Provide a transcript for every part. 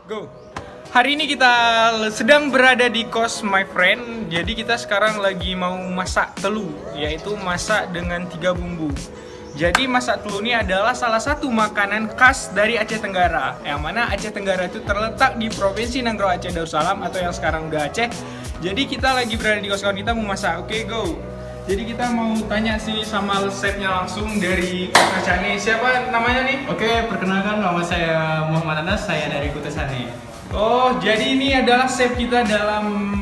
Go. Hari ini kita sedang berada di kos my friend. Jadi kita sekarang lagi mau masak telu, yaitu masak dengan 3 bumbu. Jadi masak telu ini adalah salah satu makanan khas dari Aceh Tenggara. Yang mana Aceh Tenggara itu terletak di Provinsi Nanggro Aceh Darussalam atau yang sekarang udah Aceh. Jadi kita lagi berada di kos kawan kita mau masak. Oke, go. Jadi kita mau tanya sih sama chefnya langsung dari Kota Sane. Siapa namanya nih? Oke, perkenalkan nama saya Muhammad Anas, saya dari Kota Sane. Oh, jadi ini adalah chef kita dalam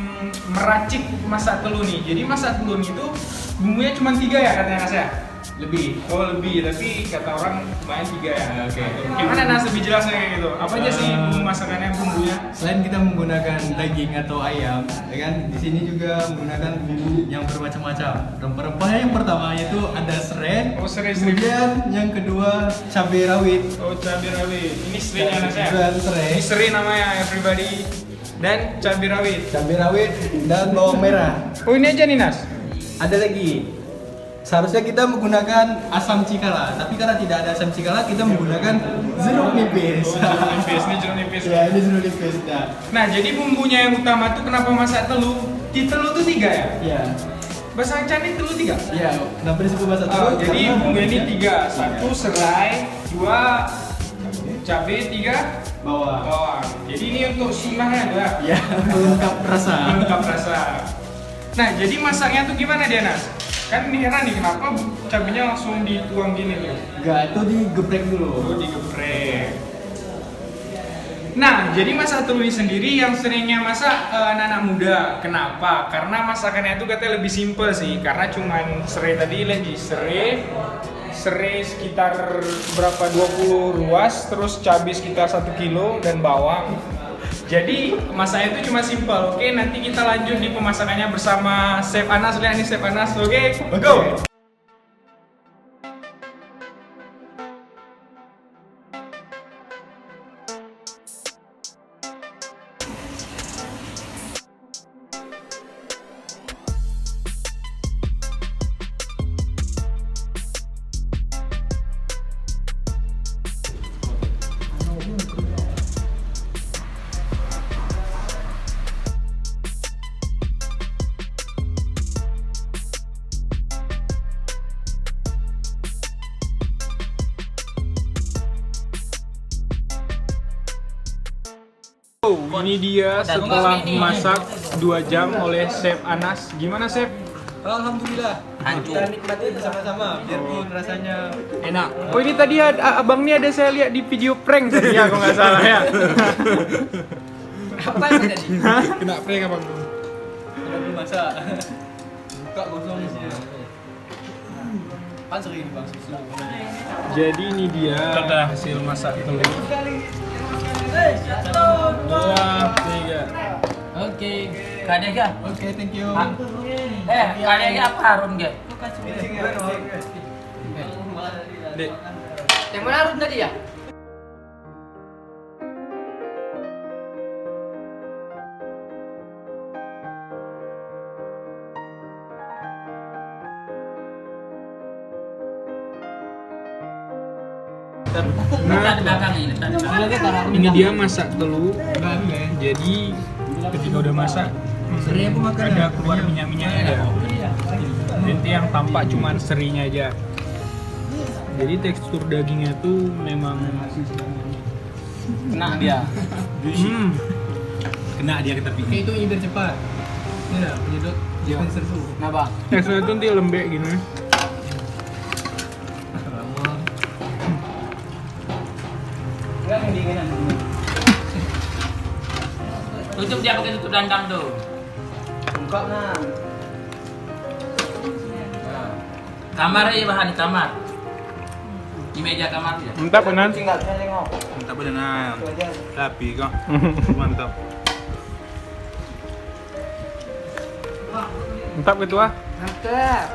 meracik masak telur nih. Jadi masak telur itu bumbunya cuma 3 ya katanya Nas ya? Lebih. Oh lebih, tapi kata orang lumayan 3 ya. Oke. Gimana Nas lebih jelasnya kayak gitu? Apa aja sih bumbu masakannya, bumbunya? Selain kita menggunakan daging atau ayam, ya kan, di sini juga menggunakan bumbu yang bermacam-macam. Rempah-rempahnya yang pertama itu ada serai. Oh serai. Kemudian yang kedua cabai rawit. Oh cabai rawit. Ini serainya Nas ya? Dan serai. Ini serai namanya everybody. Dan cabai rawit. Cabai rawit dan bawang merah. Oh ini aja nih Nas? Ada lagi. Seharusnya kita menggunakan asam cikala, tapi karena tidak ada asam cikala, kita menggunakan jeruk nipis. Oh jeruk nipis, ini jeruk nipis. Ya, ini jeruk nipis. Nah jadi bumbunya yang utama tuh kenapa masak telur? Di telur tuh 3 ya? Iya. Bahasa Aceh telur 3? Iya, kenapa disebut bahasa Oh, telur? jadi Karena bumbu ini 3, 1 serai, 2 cabai, 3 bawang. bawang. Jadi ini untuk sunahnya ada. Ya, melengkap rasa. Lengkap rasa. Nah, jadi masaknya tuh gimana dia Nas? Kan ini heran nih kenapa cabainya langsung dituang gini tuh? Enggak, itu digeprek dulu. Oh, digeprek. Nah, jadi masak telur ini sendiri yang seringnya masak anak-anak muda. Kenapa? Karena masakannya itu katanya lebih simpel sih. Karena cuman serai tadi lagi serai sekitar berapa 20 ruas, terus cabai sekitar 1 kilo dan bawang. Jadi masaknya itu cuma simpel. Oke, nanti kita lanjut di pemasakannya bersama Chef Anas. Lihat nih Chef Anas. Oke, go. Oh, ini dia setelah masak 2 jam oleh Chef Anas. Gimana Chef? Alhamdulillah. Kita nikmati bersama-sama, biarpun rasanya Enak. Oh ini tadi abang ini ada saya lihat di video prank tadi ya, kalau nggak salah ya. apa yang tadi? Kena prank abang. Udah belum masak. Buka gosong sih. Kan sering Bang susu. Jadi ini dia hasil masak telur. 2, 3. Oke, kadang ya. Oke, thank you. Kadang ya apa Harun ge? Dek. Yang mana Harun tadi ya? Nah, Di belakang ini. ini dia masak telur. Jadi ketika udah masak, ada keluar minyak-minyaknya. Nanti yang tampak cuma serinya aja. Jadi tekstur dagingnya tuh memang Kena dia. Kena dia kita pikir. Itu ini biar cepat. Ini dah penyedot dispenser susu. Nah bang. teksturnya tuh nanti lembek gini. Tutup dia pakai tutup dandang tuh. Buka nah. Kamar ya bahan di kamar. Di meja kamar dia. Mantap benar. Mantap benar. Tapi kok mantap. Mantap gitu ah. Mantap.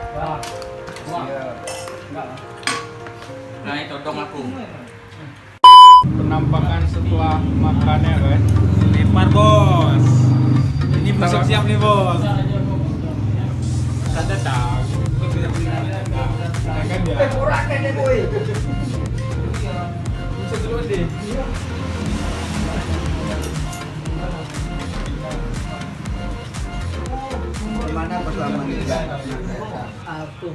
Nah itu dong aku. Penampakan setelah makannya kan. Lempar bos. Ini besok siap nih bos. Kata tahu. Kan dia. Kurang kan deh boy. Bisa dulu deh. Aku